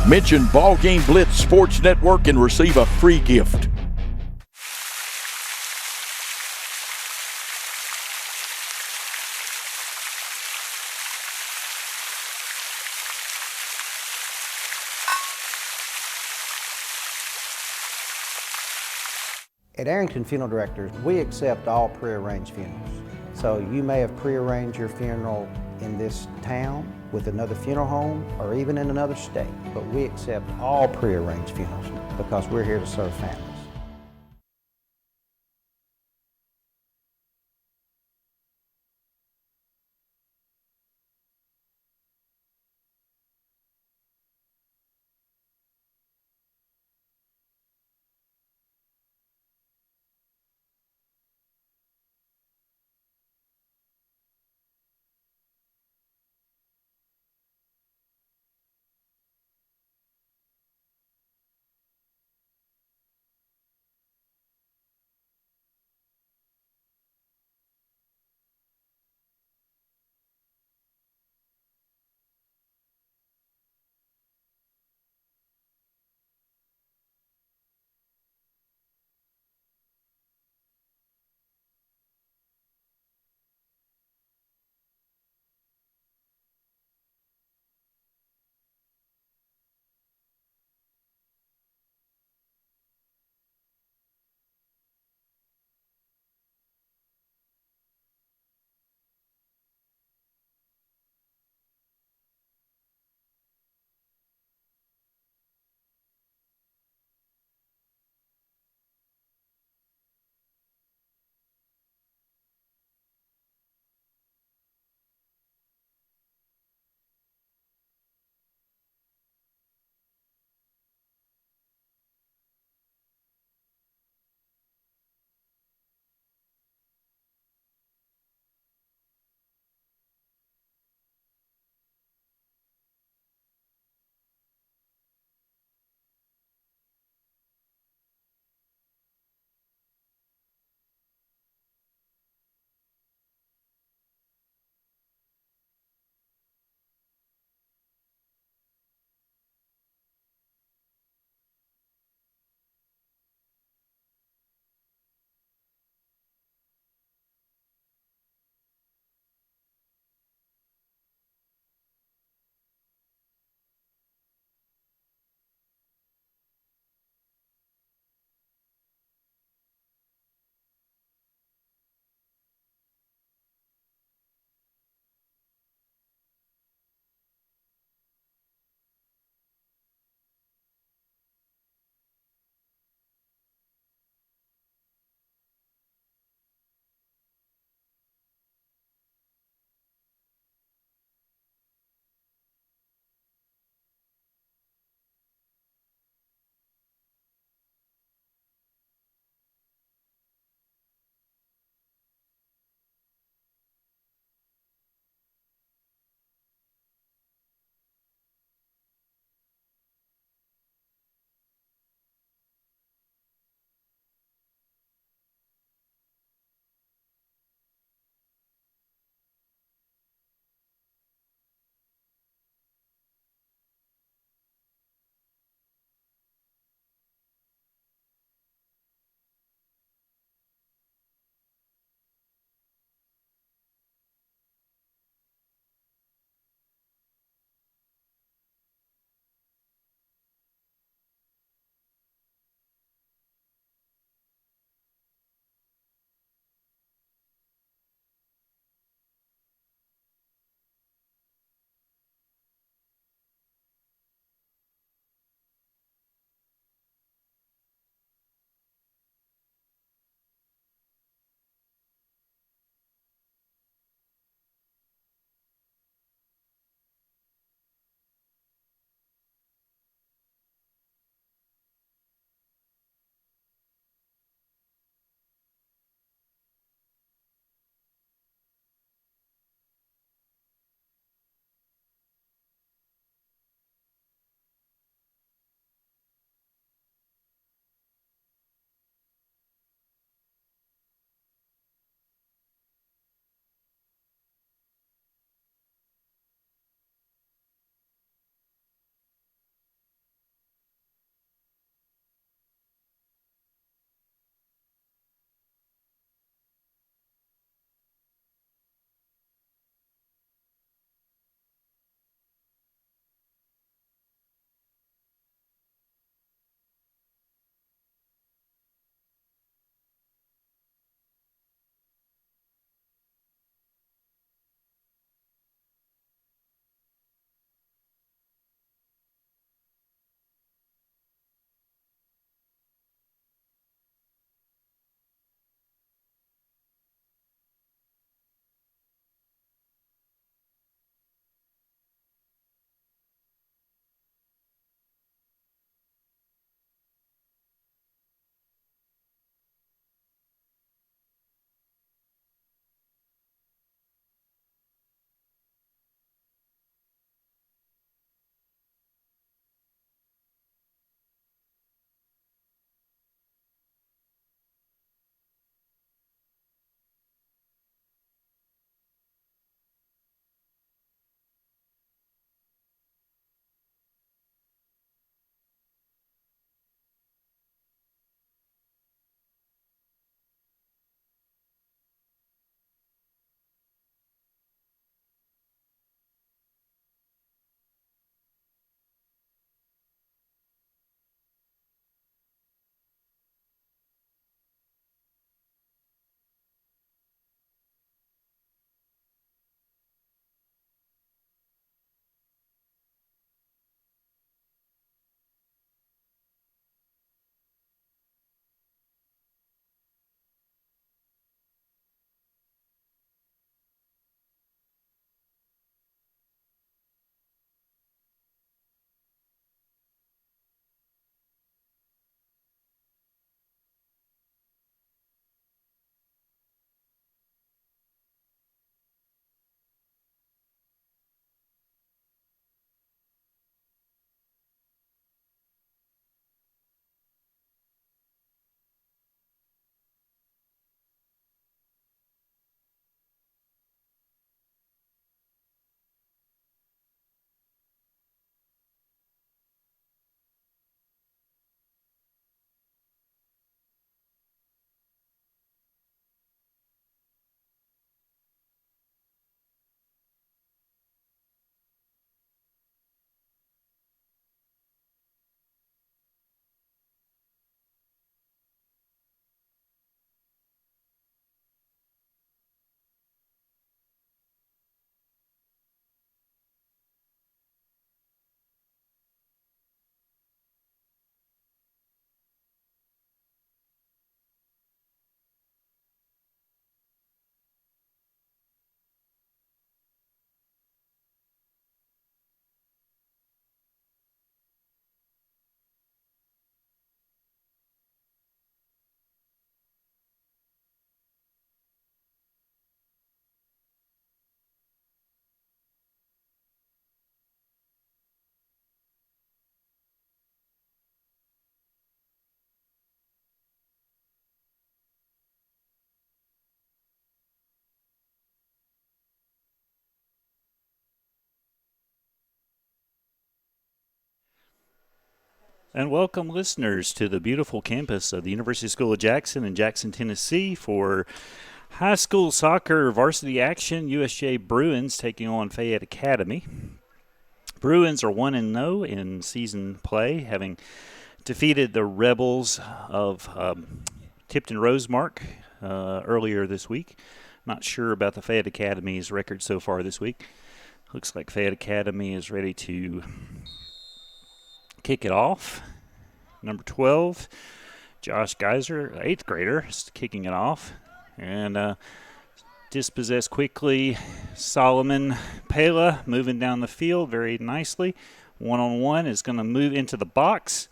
Mention BallGame Blitz Sports Network and receive a free gift. At Arrington Funeral Directors, we accept all prearranged funerals. So you may have prearranged your funeral in this town with another funeral home or even in another state, but we accept all prearranged funerals because we're here to serve families. And welcome listeners to the beautiful campus of the University School of Jackson in Jackson, Tennessee for high school soccer varsity action. USJ Bruins taking on Fayette Academy. Bruins are 1-0 in season play, having defeated the Rebels of Tipton Rosemark earlier this week. Not sure about the Fayette Academy's record so far this week. Looks like Fayette Academy is ready to kick it off. Number 12, Josh Geiser, 8th grader, is kicking it off. And dispossessed quickly. Solomon Pela moving down the field very nicely. One-on-one is going to move into the box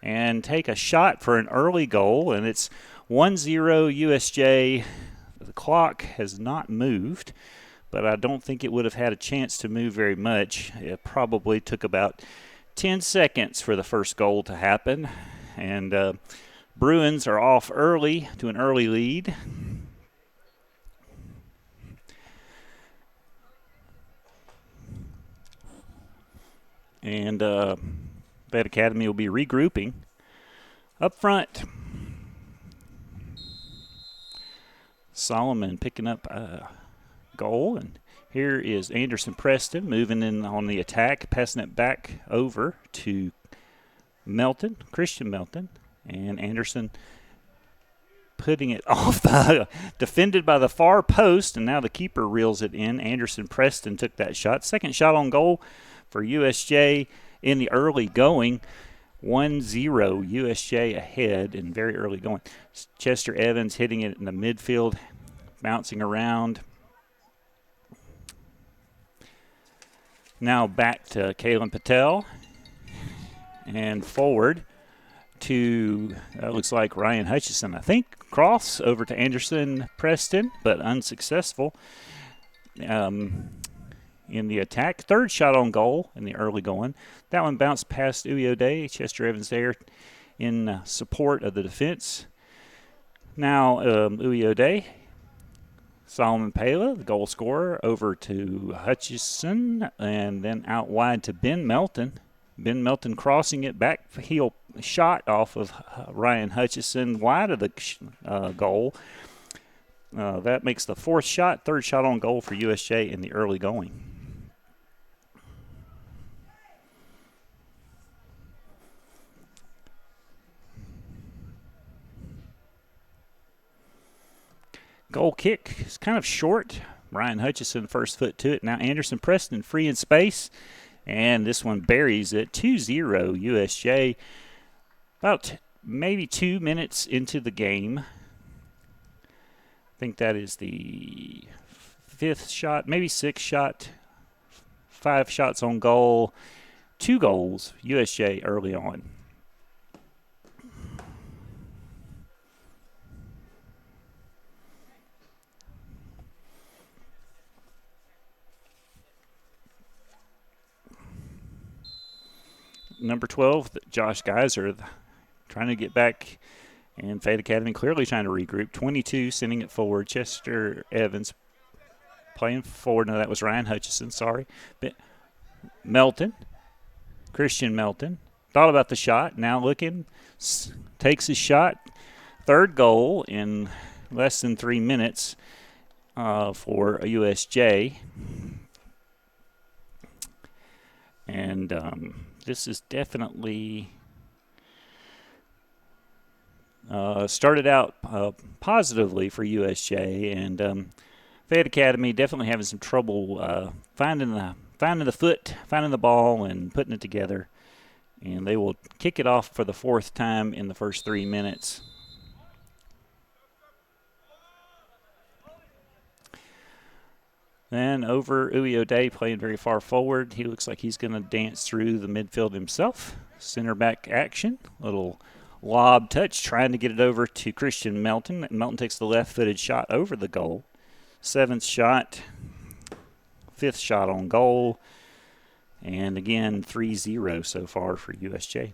and take a shot for an early goal. And it's 1-0 USJ. The clock has not moved, but I don't think it would have had a chance to move very much. It probably took about 10 seconds for the first goal to happen. And Bruins are off early to an early lead. And Fayette Academy will be regrouping. Up front, Solomon picking up a goal. And here is Anderson Preston moving in on the attack, passing it back over to Melton, Christian Melton. And Anderson putting it off defended by the far post, and now the keeper reels it in. Anderson Preston took that shot. Second shot on goal for USJ in the early going. 1-0 USJ ahead in very early going. Chester Evans hitting it in the midfield, bouncing around. Now back to Kalen Patel and forward to, looks like Ryan Hutchison, I think. Cross over to Anderson Preston, but unsuccessful in the attack. Third shot on goal in the early going. That one bounced past Uyode. Chester Evans there in support of the defense. Now Uyode, Solomon Pela, the goal scorer, over to Hutchison, and then out wide to Ben Melton. Ben Melton crossing it back heel shot off of Ryan Hutchison wide of the goal. That makes the fourth shot, third shot on goal for USJ in the early going. Goal kick is kind of short. Ryan Hutchison first foot to it. Now Anderson Preston free in space. And this one buries it. 2-0 USJ. About maybe 2 minutes into the game. I think that is the fifth shot, maybe sixth shot. 5 shots on goal. 2 goals, USJ early on. Number 12, Josh Geiser, trying to get back, and Fayette Academy clearly trying to regroup. 22, sending it forward. Chester Evans playing forward. No, that was Ryan Hutchison, sorry. But Melton, Christian Melton, thought about the shot. Now looking, takes his shot. Third goal in less than 3 minutes for USJ. And this is definitely started out positively for USJ, and Fayette Academy definitely having some trouble finding the foot, finding the ball, and putting it together. And they will kick it off for the 4th time in the first 3 minutes. Then over Uyode playing very far forward. He looks like he's going to dance through the midfield himself. Center back action. Little lob touch, trying to get it over to Christian Melton. Melton takes the left-footed shot over the goal. 7th shot. 5th shot on goal. And again, 3-0 so far for USJ.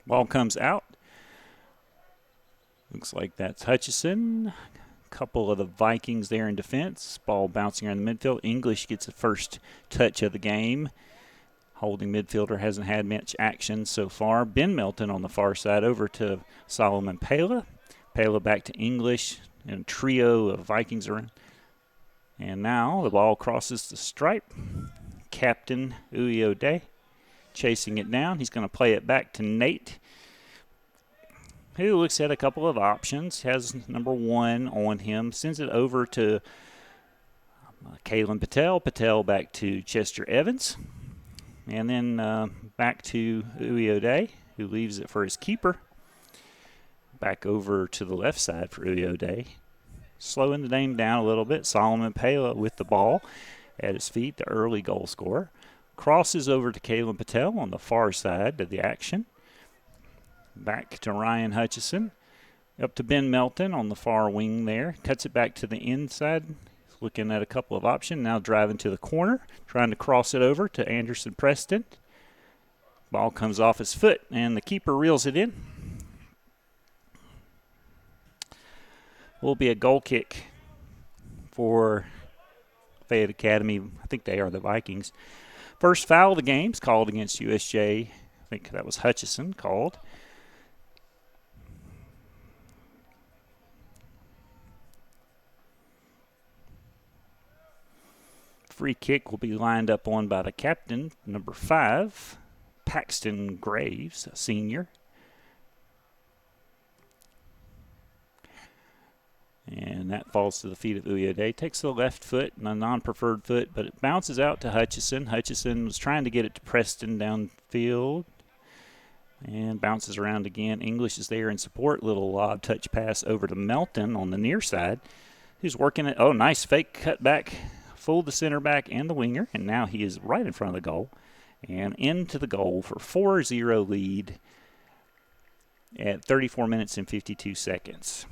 Ball comes out. Looks like that's Hutchison. Couple of the Vikings there in defense. Ball bouncing around the midfield. English gets the first touch of the game. Holding midfielder hasn't had much action so far. Ben Melton on the far side over to Solomon Pela. Pela back to English, and a trio of Vikings around. And now the ball crosses the stripe. Captain Uyo chasing it down. He's going to play it back to Nate, who looks at a couple of options, has number 1 on him, sends it over to Kalen Patel. Patel back to Chester Evans. And then back to Uyo, who leaves it for his keeper. Back over to the left side for Uyo. Slowing the game down a little bit. Solomon Pela with the ball at his feet, the early goal scorer. Crosses over to Kalen Patel on the far side of the action. Back to Ryan Hutchison. Up to Ben Melton on the far wing there. Cuts it back to the inside. Looking at a couple of options. Now driving to the corner. Trying to cross it over to Anderson Preston. Ball comes off his foot, and the keeper reels it in. Will be a goal kick for Fayette Academy. I think they are the Vikings. First foul of the game is called against USJ. I think that was Hutchison called. Free kick will be lined up on by the captain, number 5, Paxton Graves, a senior. And that falls to the feet of Uyo. Takes the left foot, a non-preferred foot, but it bounces out to Hutchison. Hutchison was trying to get it to Preston downfield. And bounces around again. English is there in support. Little lob touch pass over to Melton on the near side. Who's working it. Oh, nice fake cut back. Fooled the center back and the winger. And now he is right in front of the goal. And into the goal for 4-0 lead at 34 minutes and 52 seconds.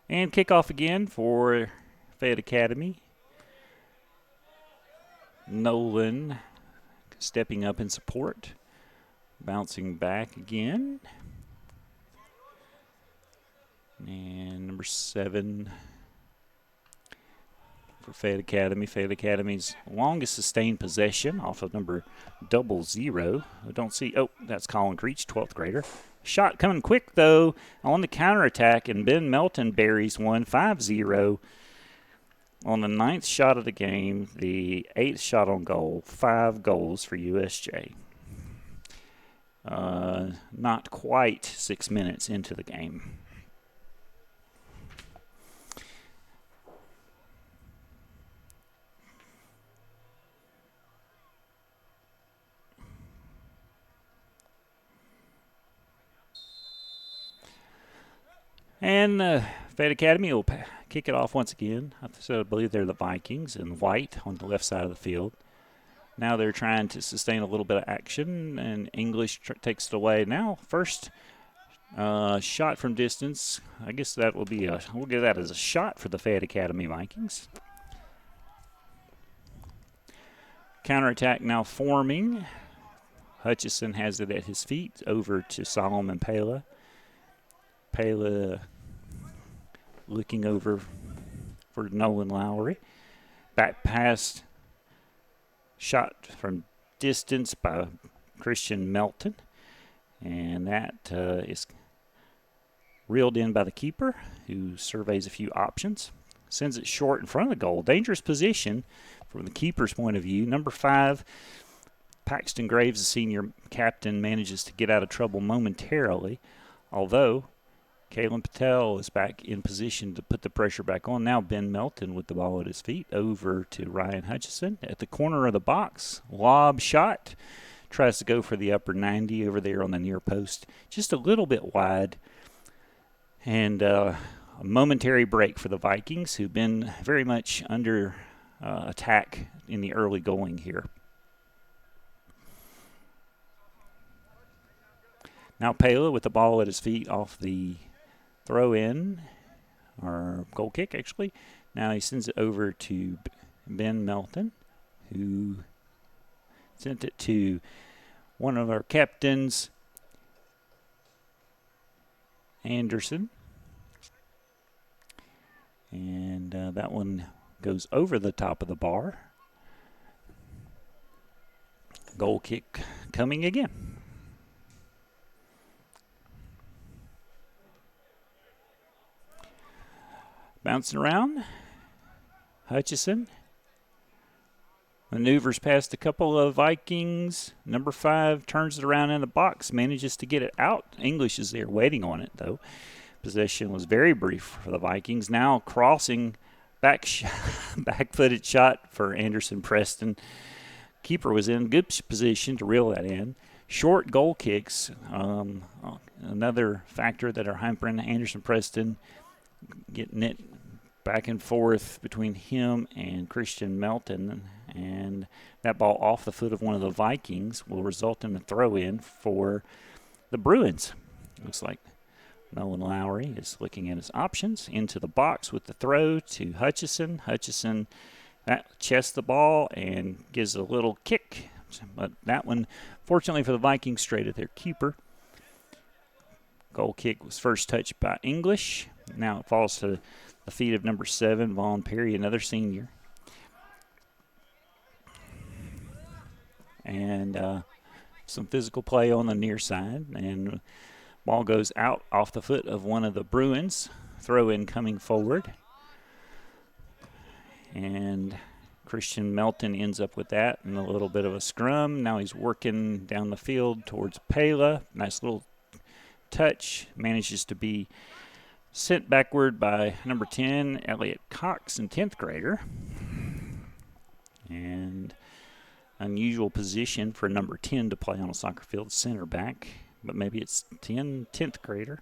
And kickoff again for Fayette Academy. Nolan stepping up in support. Bouncing back again. And number 7 for Fayette Academy. Fayette Academy's longest sustained possession off of number 00. I don't see. Oh, that's Colin Creech, 12th grader. Shot coming quick, though, on the counterattack, and Ben Melton buries one, 5-0 on the 9th shot of the game, the 8th shot on goal, 5 goals for USJ. Not quite 6 minutes into the game. And Fayette Academy will kick it off once again. I believe they're the Vikings in white on the left side of the field. Now they're trying to sustain a little bit of action, and English takes it away. Now, first shot from distance. I guess that will be we'll give that as a shot for the Fayette Academy Vikings. Counterattack now forming. Hutchison has it at his feet over to Solomon Pela. Pela looking over for Nolan Lowry. Back pass shot from distance by Christian Melton. And that is reeled in by the keeper, who surveys a few options. Sends it short in front of the goal. Dangerous position from the keeper's point of view. Number 5, Paxton Graves, the senior captain, manages to get out of trouble momentarily, although Kalen Patel is back in position to put the pressure back on. Now Ben Melton with the ball at his feet over to Ryan Hutchison at the corner of the box. Lob shot. Tries to go for the upper 90 over there on the near post. Just a little bit wide. And a momentary break for the Vikings, who've been very much under attack in the early going here. Now Pela with the ball at his feet off the throw-in, or goal kick, actually. Now he sends it over to Ben Melton, who sent it to one of our captains, Anderson. And that one goes over the top of the bar. Goal kick coming again. Bouncing around. Hutchison maneuvers past a couple of Vikings. Number 5 turns it around in the box, manages to get it out. English is there waiting on it, though. Possession was very brief for the Vikings. Now crossing, back-footed shot for Anderson Preston. Keeper was in good position to reel that in. Short goal kicks, another factor that are hampering Anderson Preston, getting it back and forth between him and Christian Melton, and that ball off the foot of one of the Vikings will result in a throw-in for the Bruins. Looks like Nolan Lowry is looking at his options. Into the box with the throw to Hutchison. Hutchison chests the ball and gives a little kick, but that one, fortunately for the Vikings, straight at their keeper. Goal kick was first touched by English. Now it falls to the feet of number 7, Vaughn Perry, another senior. And some physical play on the near side. And ball goes out off the foot of one of the Bruins. Throw-in coming forward. And Christian Melton ends up with that and a little bit of a scrum. Now he's working down the field towards Pela. Nice little touch. Manages to be sent backward by number 10, Elliot Cox, in 10th grader. And unusual position for number 10 to play on a soccer field, center back. But maybe it's 10th grader.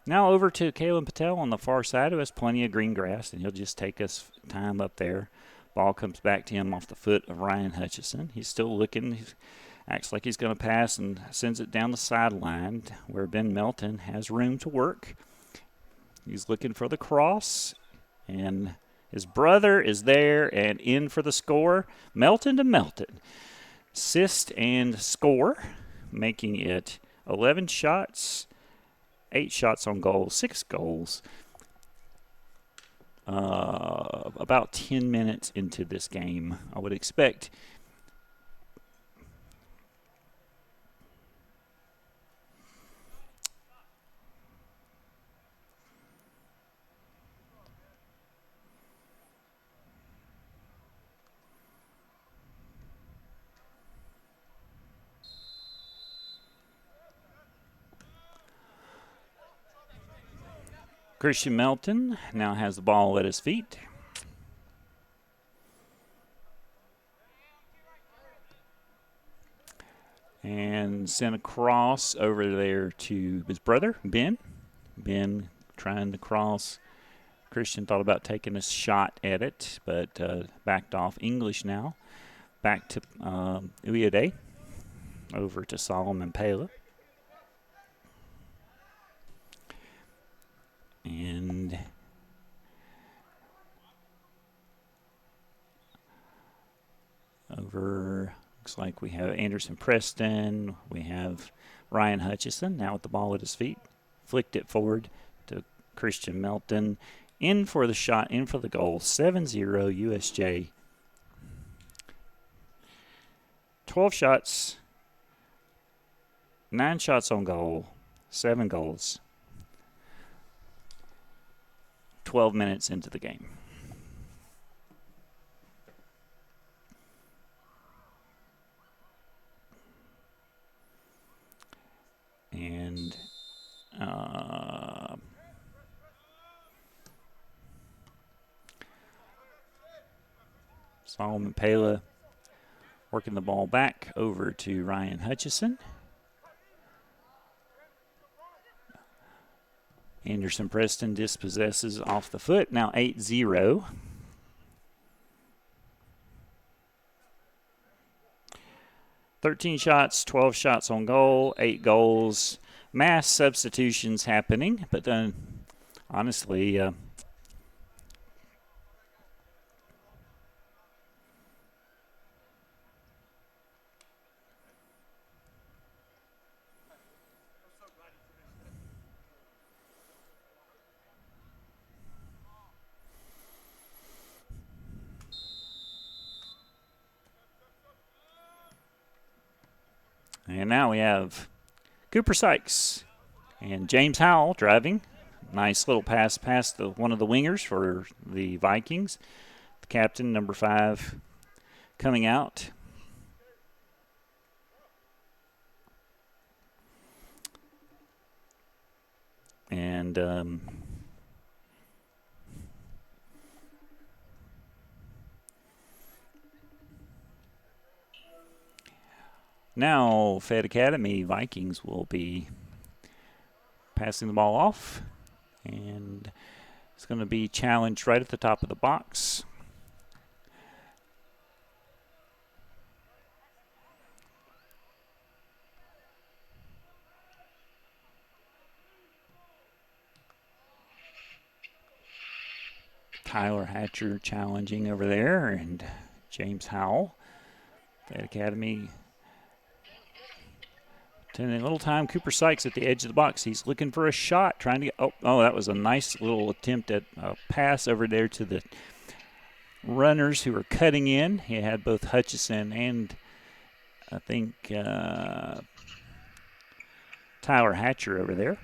Now over to Kalen Patel on the far side, who has plenty of green grass, and he'll just take us time up there. Ball comes back to him off the foot of Ryan Hutchison. He's still looking. He acts like he's going to pass and sends it down the sideline where Ben Melton has room to work. He's looking for the cross, and his brother is there and in for the score. Melton to Melton. Assist and score, making it 11 shots, 8 shots on goal, 6 goals. About 10 minutes into this game, I would expect Christian Melton now has the ball at his feet. And sent across over there to his brother, Ben. Ben trying to cross. Christian thought about taking a shot at it, but backed off. English now. Back to Uyede. Over to Solomon Pela. And over, looks like we have Anderson Preston. We have Ryan Hutchison now with the ball at his feet. Flicked it forward to Christian Melton. In for the shot, in for the goal. 7-0 USJ. 12 shots, 9 shots on goal, 7 goals. 12 minutes into the game. And Solomon Pela working the ball back over to Ryan Hutchison. Anderson Preston dispossesses off the foot. Now 8-0. Shots, 12 shots on goal, 8 goals. Mass substitutions happening, but then honestly, and now we have Cooper Sykes and James Howell driving. Nice little pass past one of the wingers for the Vikings. The captain, number 5, coming out. And now Fayette Academy Vikings will be passing the ball off, and it's going to be challenged right at the top of the box. Tyler Hatcher challenging over there, and James Howell. Fayette Academy taking a little time. Cooper Sykes at the edge of the box. He's looking for a shot, trying to get. Oh, that was a nice little attempt at a pass over there to the runners who were cutting in. He had both Hutchison and I think Tyler Hatcher over there.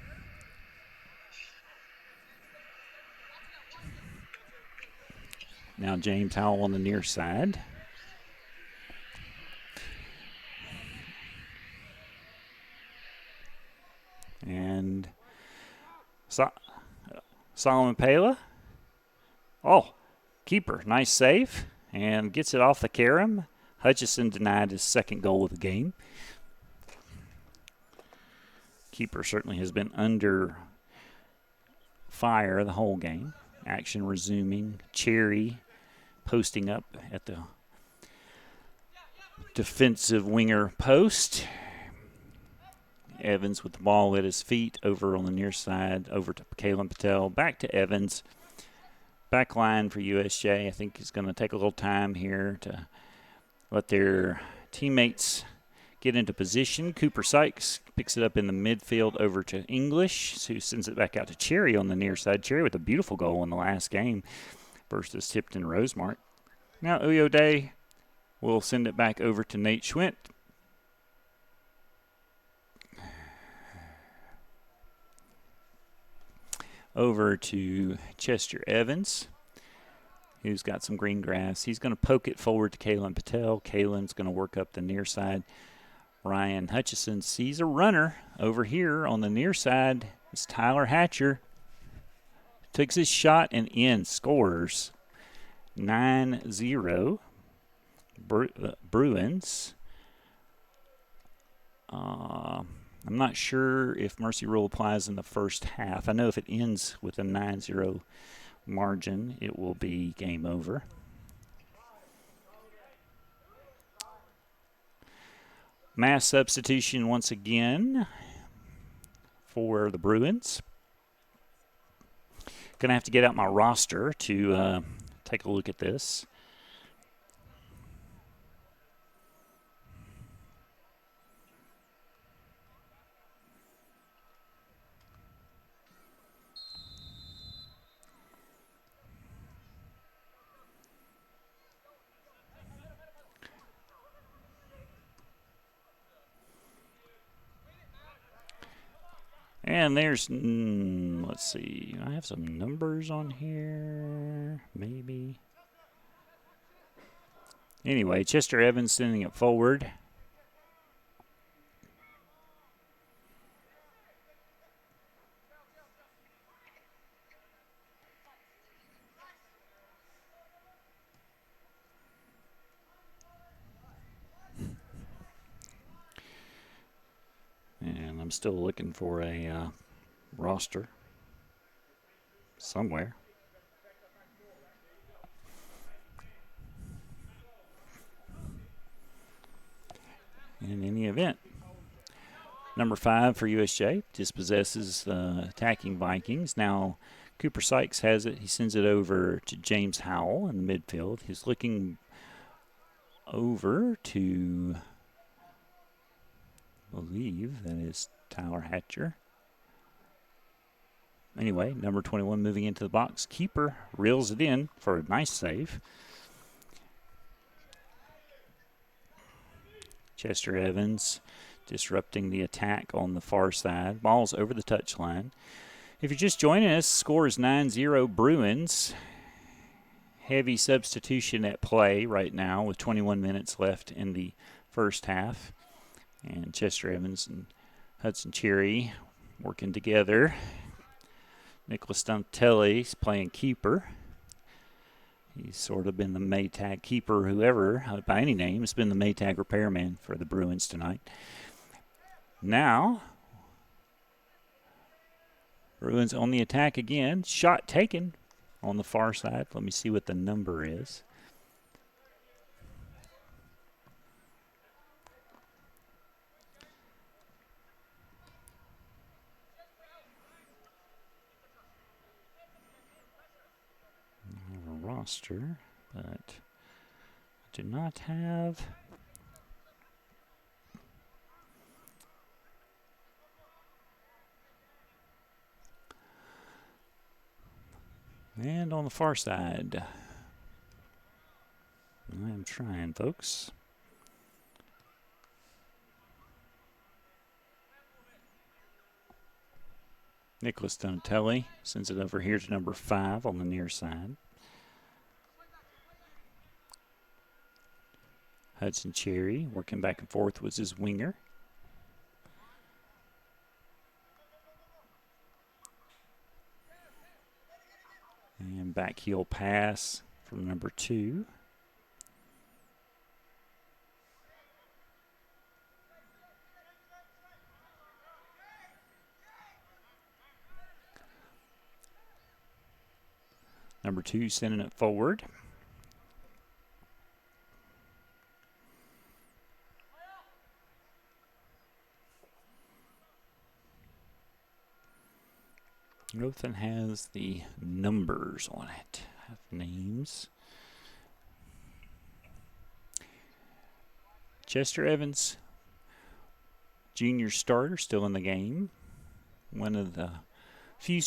Now James Howell on the near side. And Solomon Pela. Oh, keeper. Nice save. And gets it off the carom. Hutchison denied his second goal of the game. Keeper certainly has been under fire the whole game. Action resuming. Cherry posting up at the defensive winger post. Evans with the ball at his feet over on the near side, over to Kalen Patel, back to Evans. Back line for USJ. I think is going to take a little time here to let their teammates get into position. Cooper Sykes picks it up in the midfield over to English, who sends it back out to Cherry on the near side. Cherry with a beautiful goal in the last game versus Tipton Rosemark. Now Uyo Day will send it back over to Nate Schwint. Over to Chester Evans, who's got some green grass. He's going to poke it forward to Kalen Patel. Kalen's going to work up the near side. Ryan Hutchison sees a runner over here on the near side. It's Tyler Hatcher. Takes his shot and in, scores. 9-0. Bruins. I'm not sure if mercy rule applies in the first half. I know if it ends with a 9-0 margin, it will be game over. Mass substitution once again for the Bruins. Going to have to get out my roster to take a look at this. And there's, let's see, I have some numbers on here, maybe. Anyway, Chester Evans sending it forward. And I'm still looking for a roster. somewhere. In any event, number 5 for USJ dispossesses the attacking Vikings. Now Cooper Sykes has it. He sends it over to James Howell in the midfield. He's looking over to, I believe that is Tyler Hatcher. Anyway, number 21 moving into the box. Keeper reels it in for a nice save. Chester Evans disrupting the attack on the far side. Ball's over the touchline. If you're just joining us, score is 9-0 Bruins. Heavy substitution at play right now with 21 minutes left in the first half. And Chester Evans and Hudson Cherry working together. Nicholas Donatelli's playing keeper. He's sort of been the Maytag keeper, whoever, by any name, has been the Maytag repairman for the Bruins tonight. Now, Bruins on the attack again. Shot taken on the far side. Let me see what the number is. Roster, but do not have and on the far side. I am trying, folks. Nicholas Donatelli sends it over here to number 5 on the near side. Hudson Cherry working back and forth with his winger. And back heel pass from number 2. Number 2 sending it forward. Nothing has the numbers on it. Have names. Chester Evans, junior starter, still in the game. One of the few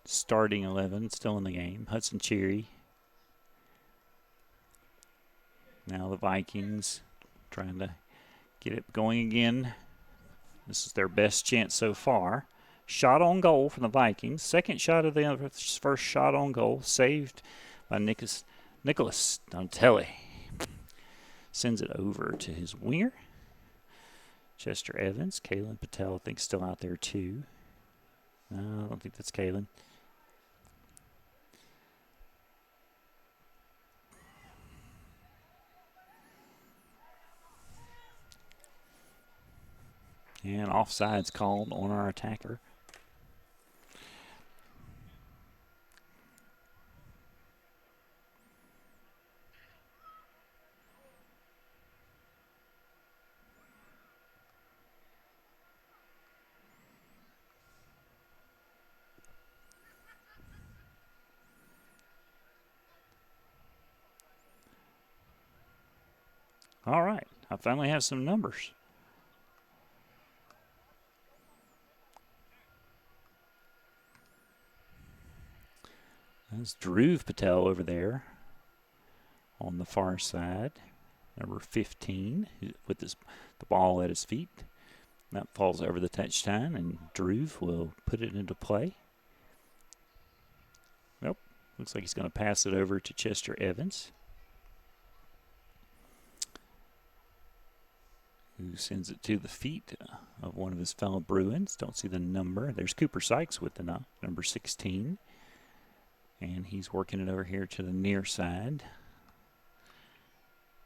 starting 11 still in the game. Hudson Cherry. Now the Vikings trying to get it going again. This is their best chance so far. Shot on goal from the Vikings. Second shot of the first shot on goal. Saved by Nicholas Donatelli. Sends it over to his winger. Chester Evans. Kalen Patel, I think, still out there too. No, I don't think that's Kalen. And offside's called on our attacker. All right, I finally have some numbers. That's Dhruv Patel over there on the far side, number 15, with the ball at his feet. That falls over the touchline, and Dhruv will put it into play. Nope, looks like he's going to pass it over to Chester Evans, who sends it to the feet of one of his fellow Bruins. Don't see the number. There's Cooper Sykes with the number 16. And he's working it over here to the near side,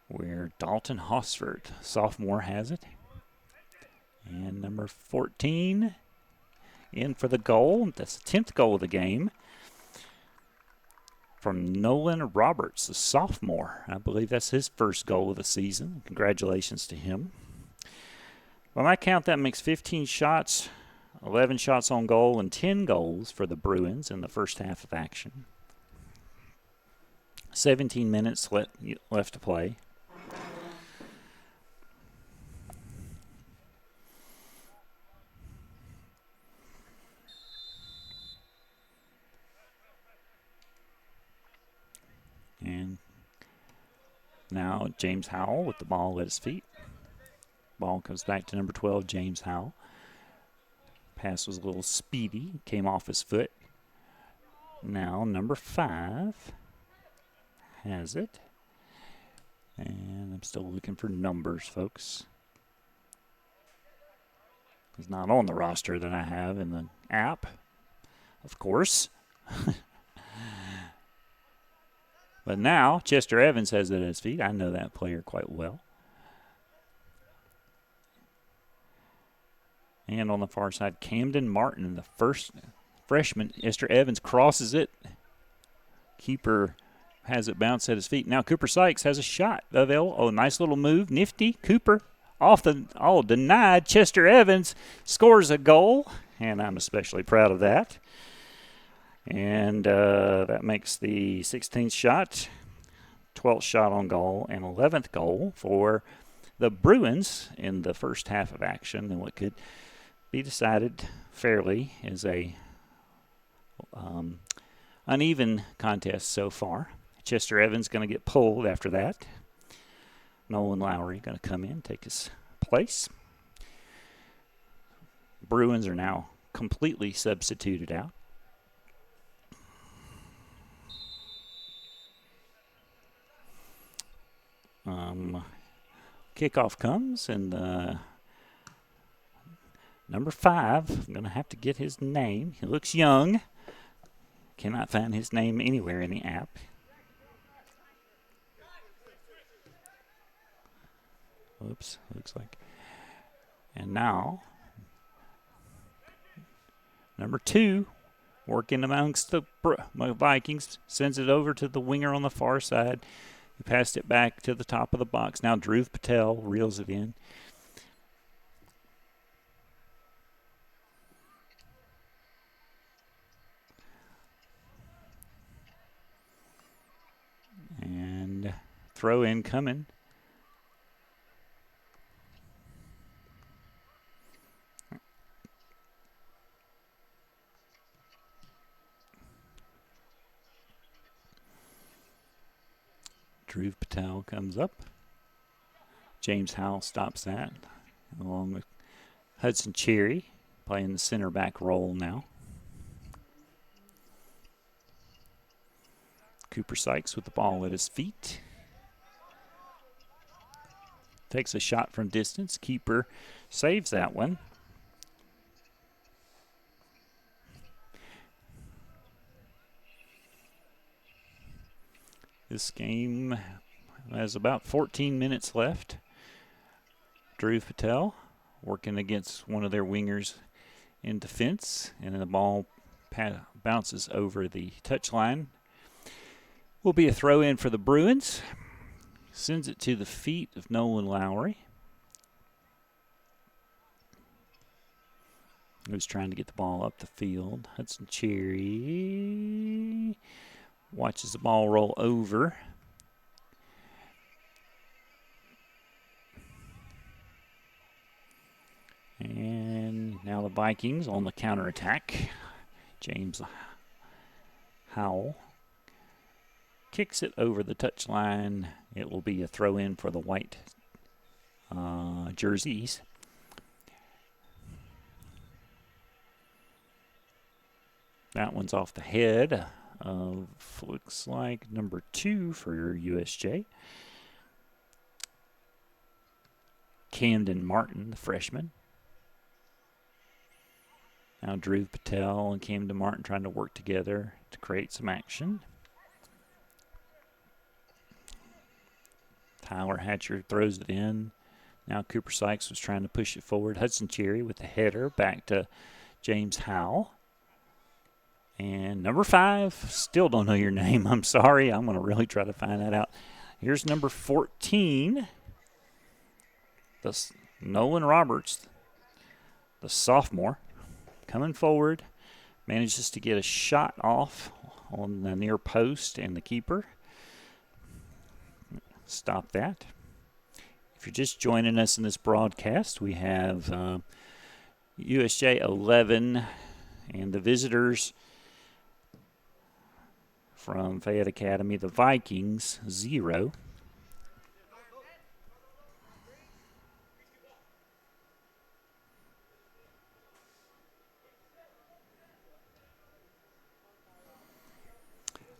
where Dalton Hosford, sophomore, has it. And number 14 in for the goal. That's the 10th goal of the game. from Nolan Roberts, the sophomore. I believe that's his first goal of the season. Congratulations to him. By my count, that makes 15 shots, 11 shots on goal, and 10 goals for the Bruins in the first half of action. 17 minutes left to play. And now James Howell with the ball at his feet. Ball comes back to number 12, James Howell. Pass was a little speedy, came off his foot. Now number 5 has it. And I'm still looking for numbers, folks. It's not on the roster that I have in the app, of course. But now Chester Evans has it at his feet. I know that player quite well. And on the far side, Camden Martin, the first freshman. Chester Evans crosses it. Keeper has it bounce at his feet. Now Cooper Sykes has a shot available. Oh, nice little move. Nifty. Cooper off the, denied. Chester Evans scores a goal, and I'm especially proud of that. And that makes the 16th shot, 12th shot on goal, and 11th goal for the Bruins in the first half of action. And what could be decided fairly is a uneven contest so far. Chester Evans going to get pulled after that. Nolan Lowry going to come in, take his place. Bruins are now completely substituted out. Kickoff comes, and number 5, I'm going to have to get his name. He looks young. Cannot find his name anywhere in the app. Oops, looks like. And now, number 2, working amongst the Vikings, sends it over to the winger on the far side. He passed it back to the top of the box. Now Dhruv Patel reels it in. And throw in coming. Dhruv Patel comes up. James Howell stops that, along with Hudson Cherry playing the center back role now. Cooper Sykes with the ball at his feet. Takes a shot from distance. Keeper saves that one. This game has about 14 minutes left. Dhruv Patel working against one of their wingers in defense, and the ball bounces over the touchline. Will be a throw in for the Bruins. Sends it to the feet of Nolan Lowry, who's trying to get the ball up the field. Hudson Cherry watches the ball roll over. And now the Vikings on the counterattack. James Howell kicks it over the touchline. It will be a throw in for the white jerseys. That one's off the head of, looks like, number 2 for USJ. Camden Martin, the freshman. Now Dhruv Patel and Camden Martin trying to work together to create some action. Tyler Hatcher throws it in. Now Cooper Sykes was trying to push it forward. Hudson Cherry with the header back to James Howell. And number 5, still don't know your name. I'm sorry. I'm going to really try to find that out. Here's number 14. That's Nolan Roberts, the sophomore, coming forward. Manages to get a shot off on the near post and the keeper. Stop that. If you're just joining us in this broadcast, we have USJ 11 and the visitors from Fayette Academy, the Vikings, 0.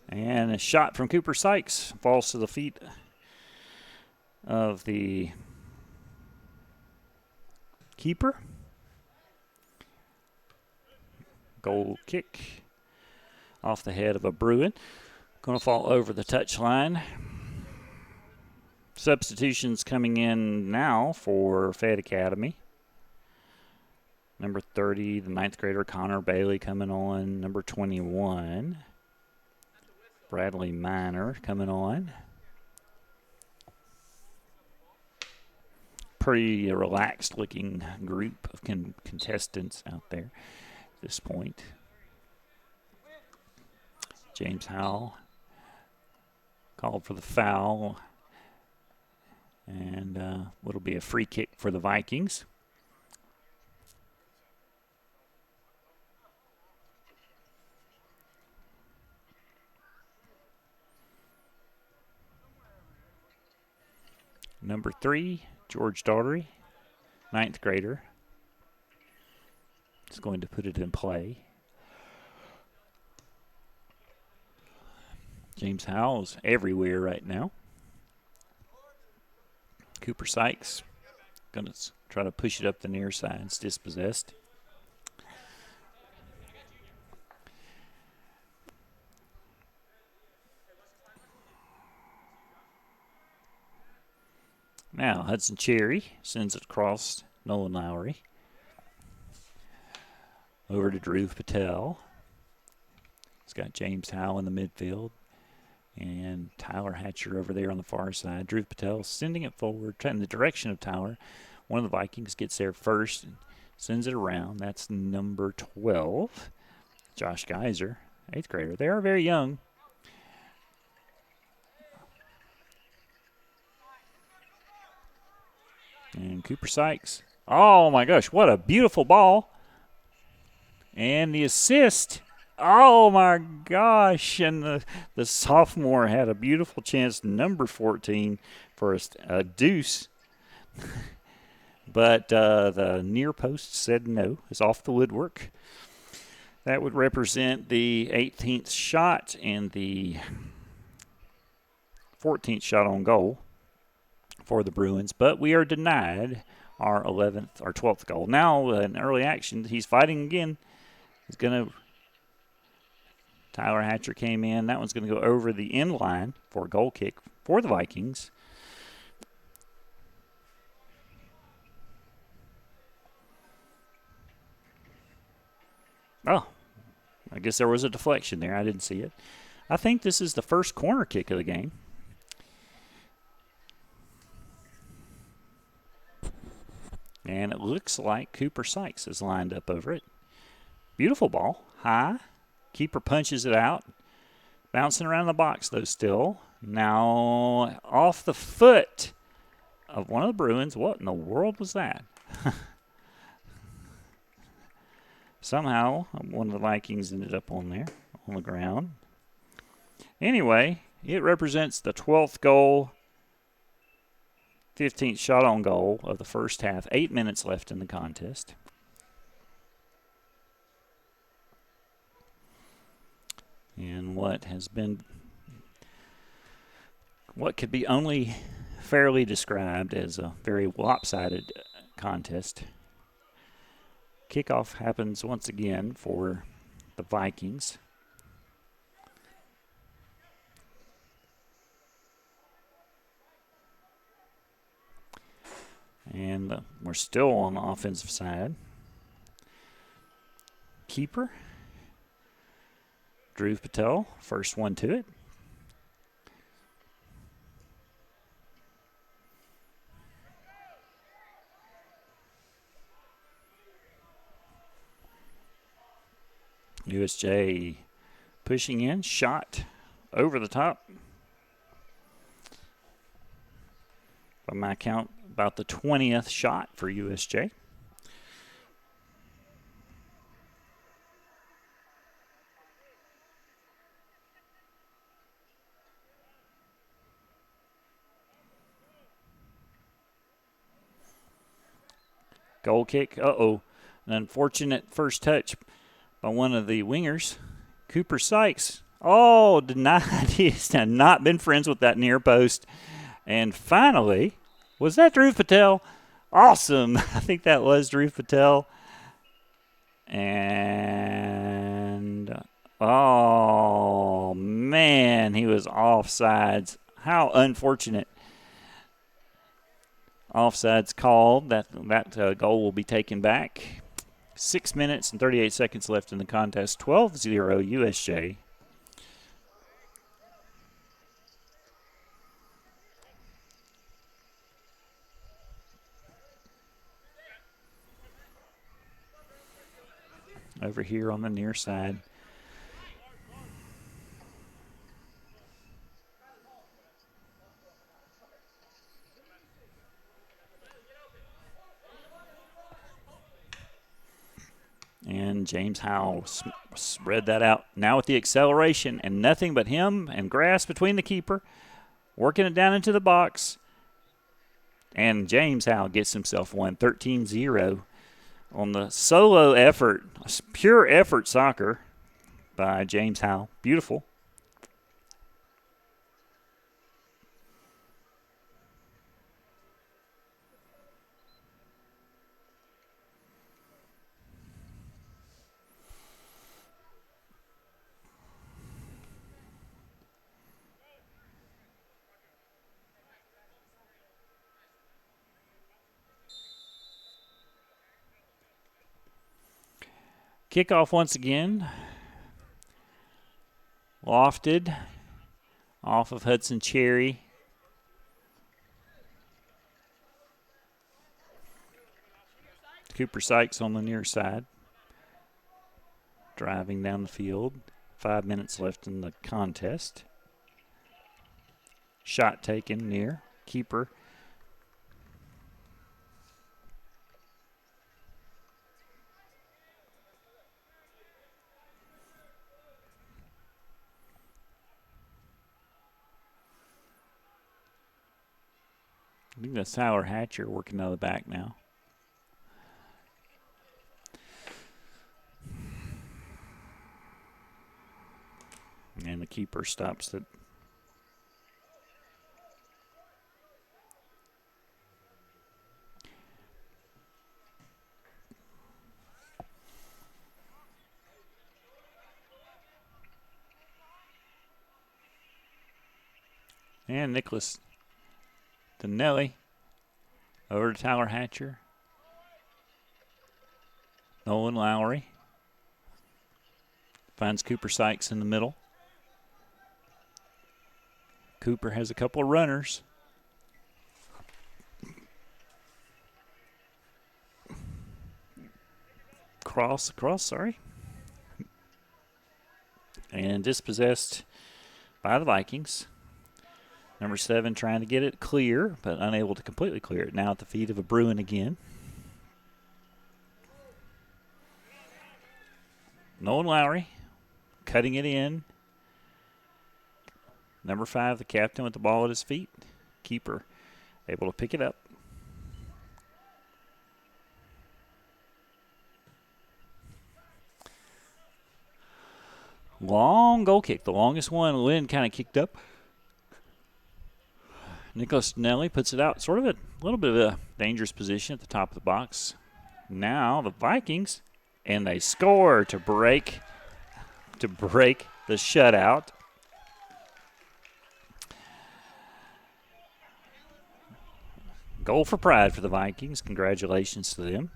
And a shot from Cooper Sykes falls to the feet of the keeper. Goal kick off the head of a Bruin. Going to fall over the touchline. Substitutions coming in now for Fayette Academy. Number 30, the 9th grader Connor Bailey coming on. Number 21, Bradley Miner coming on. Pretty relaxed looking group of contestants out there at this point. James Howell called for the foul, and what'll be a free kick for the Vikings. Number 3, George Daughtery, 9th grader, is going to put it in play. James Howell's everywhere right now. Cooper Sykes going to try to push it up the near side. It's dispossessed. Now Hudson Cherry sends it across Nolan Lowry. Over to Dhruv Patel. He's got James Howell in the midfield. And Tyler Hatcher over there on the far side. Dhruv Patel sending it forward, in the direction of Tyler. One of the Vikings gets there first and sends it around. That's number 12, Josh Geiser, 8th grader. They are very young. And Cooper Sykes. Oh, my gosh, what a beautiful ball. And the assist. Oh, my gosh. And the sophomore had a beautiful chance, number 14, for a deuce. But the near post said no. It's off the woodwork. That would represent the 18th shot and the 14th shot on goal for the Bruins. But we are denied our 12th goal. Now, in early action, he's fighting again. He's going to... Tyler Hatcher came in. That one's going to go over the end line for a goal kick for the Vikings. Oh, I guess there was a deflection there. I didn't see it. I think this is the first corner kick of the game. And it looks like Cooper Sykes is lined up over it. Beautiful ball. High. Keeper punches it out. Bouncing around the box, though, still. Now, off the foot of one of the Bruins. What in the world was that? Somehow, one of the Vikings ended up on there, on the ground. Anyway, it represents the 12th goal, 15th shot on goal of the first half. 8 minutes left in the contest. And what could be only fairly described as a very lopsided contest. Kickoff happens once again for the Vikings. And we're still on the offensive side. Keeper Dhruv Patel, first one to it. USJ pushing in, shot over the top. By my count, about the 20th shot for USJ. Goal kick. Uh-oh. An unfortunate first touch by one of the wingers. Cooper Sykes. Oh, denied. He's not been friends with that near post. And finally, was that Dhruv Patel? Awesome. I think that was Dhruv Patel. And, oh, man, he was offsides. How unfortunate. Offsides called. That goal will be taken back. 6 minutes and 38 seconds left in the contest. 12-0 USJ. Over here on the near side. And James Howell spread that out. Now with the acceleration and nothing but him and grass between the keeper. Working it down into the box. And James Howell gets himself one, 13-0 on the solo effort. Pure effort soccer by James Howell. Beautiful. Kickoff once again. Lofted off of Hudson Cherry. Cooper Sykes on the near side. Driving down the field. 5 minutes left in the contest. Shot taken near. Keeper. I think that's Tyler Hatcher working out of the back now. And the keeper stops it. And Nicholas Danelli over to Tyler Hatcher. Nolan Lowry finds Cooper Sykes in the middle. Cooper has a couple of runners. Cross, sorry. And dispossessed by the Vikings. Number 7 trying to get it clear, but unable to completely clear it. Now at the feet of a Bruin again. Nolan Lowry cutting it in. Number 5, the captain with the ball at his feet. Keeper able to pick it up. Long goal kick, the longest one. Lynn kind of kicked up. Nicholas Nelly puts it out, sort of a little bit of a dangerous position at the top of the box. Now the Vikings, and they score to break the shutout. Goal for pride for the Vikings. Congratulations to them.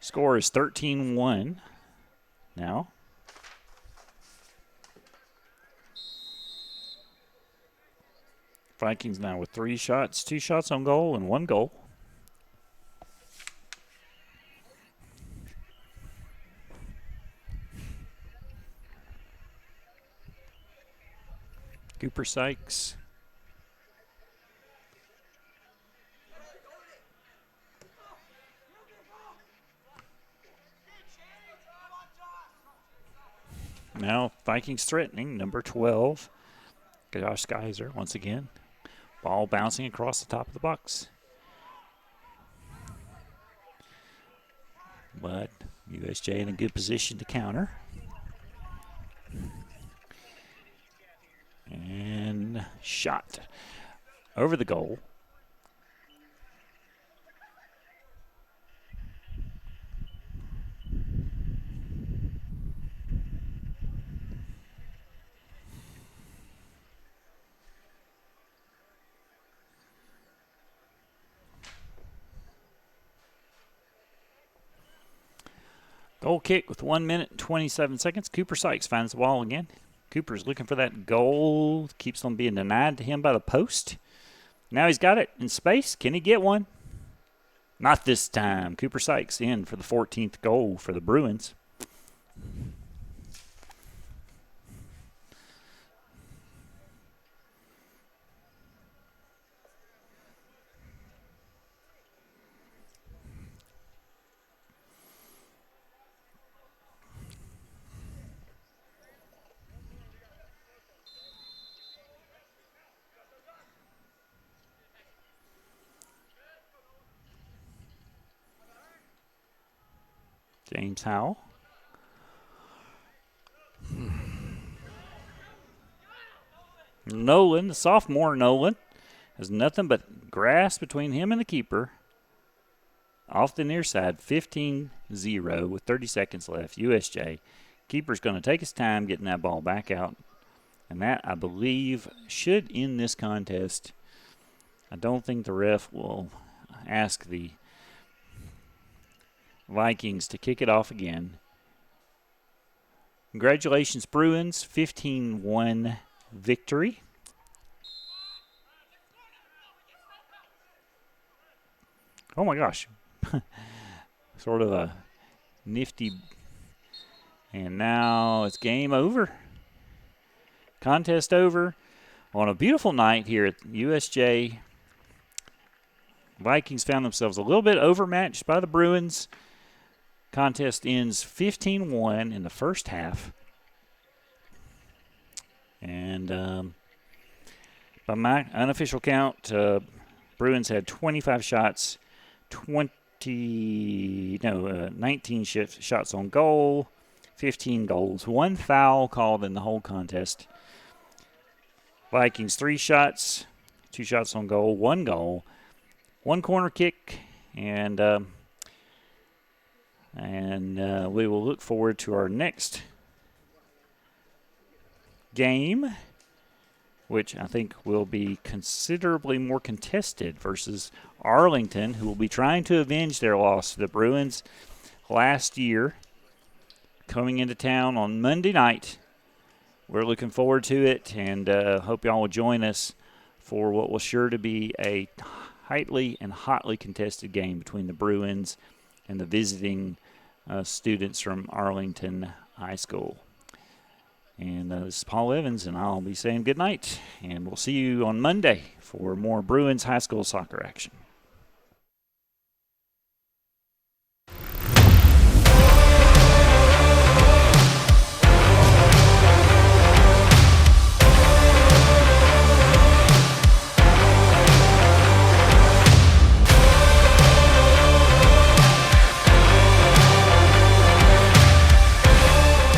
Score is 13-1 now. Vikings now with 3 shots, 2 shots on goal and 1 goal. Cooper Sykes. Now Vikings threatening, number 12, Josh Geyser once again. Ball bouncing across the top of the box. But USJ in a good position to counter. And shot over the goal. Goal kick with 1 minute and 27 seconds. Cooper Sykes finds the ball again. Cooper's looking for that goal. Keeps on being denied to him by the post. Now he's got it in space. Can he get one? Not this time. Cooper Sykes in for the 14th goal for the Bruins. James Howell. Nolan, the sophomore Nolan, has nothing but grass between him and the keeper. Off the near side, 15-0 with 30 seconds left. USJ. Keeper's going to take his time getting that ball back out. And that, I believe, should end this contest. I don't think the ref will ask the Vikings to kick it off again. Congratulations, Bruins. 15-1 victory. Oh, my gosh. Sort of a nifty. And now it's game over. Contest over on a beautiful night here at USJ. Vikings found themselves a little bit overmatched by the Bruins. Contest ends 15-1 in the first half. And by my unofficial count, Bruins had 25 shots, 19 shots on goal, 15 goals, 1 foul called in the whole contest. Vikings 3 shots, 2 shots on goal, 1 goal, 1 corner kick, and we will look forward to our next game, which I think will be considerably more contested versus Arlington, who will be trying to avenge their loss to the Bruins last year, coming into town on Monday night. We're looking forward to it, and hope y'all will join us for what will sure to be a tightly and hotly contested game between the Bruins and the visiting students from Arlington High School. And this is Paul Evans, and I'll be saying good night, and we'll see you on Monday for more Bruins high school soccer action.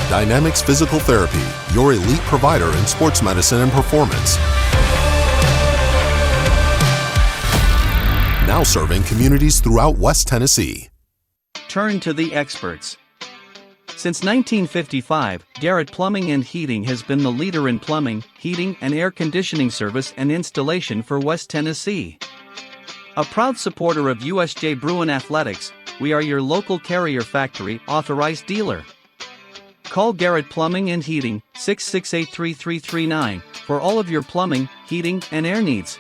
Dynamics Physical Therapy, your elite provider in sports medicine and performance. Now serving communities throughout West Tennessee. Turn to the experts. Since 1955, Garrett Plumbing and Heating has been the leader in plumbing, heating, and air conditioning service and installation for West Tennessee. A proud supporter of USJ Bruin Athletics, We are your local Carrier Factory authorized dealer. Call Garrett Plumbing and Heating 668-3339 for all of your plumbing, heating, and air needs.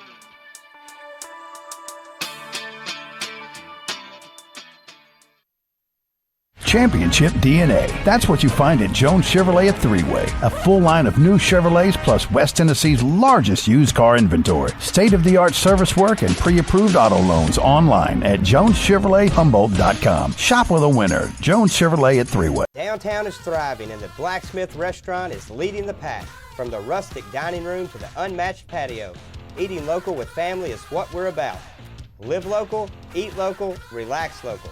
Championship DNA. That's what you find at Jones Chevrolet at Three-Way. A full line of new Chevrolets plus West Tennessee's largest used car inventory. State-of-the-art service work and pre-approved auto loans online at JonesChevroletHumboldt.com. Shop with a winner. Jones Chevrolet at Three-Way. Downtown is thriving and the Blacksmith Restaurant is leading the pack. From the rustic dining room to the unmatched patio, eating local with family is what we're about. Live local, eat local, relax local.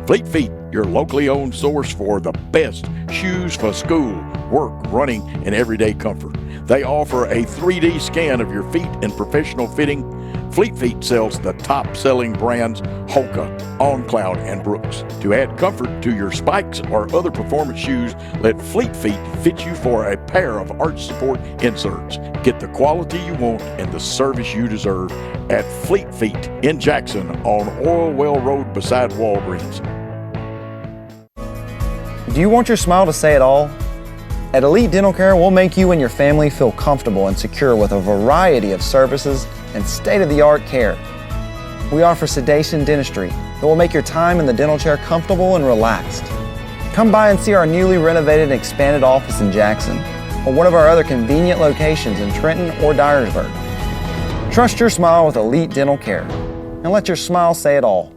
Fleet Feet, your locally owned source for the best shoes for school, work, running, and everyday comfort. They offer a 3D scan of your feet and professional fitting. Fleet Feet sells the top-selling brands Hoka, On Cloud, and Brooks. To add comfort to your spikes or other performance shoes, let Fleet Feet fit you for a pair of arch support inserts. Get the quality you want and the service you deserve at Fleet Feet in Jackson on Oilwell Road beside Walgreens. Do you want your smile to say it all? At Elite Dental Care, we'll make you and your family feel comfortable and secure with a variety of services and state-of-the-art care. We offer sedation dentistry that will make your time in the dental chair comfortable and relaxed. Come by and see our newly renovated and expanded office in Jackson or one of our other convenient locations in Trenton or Dyersburg. Trust your smile with Elite Dental Care and let your smile say it all.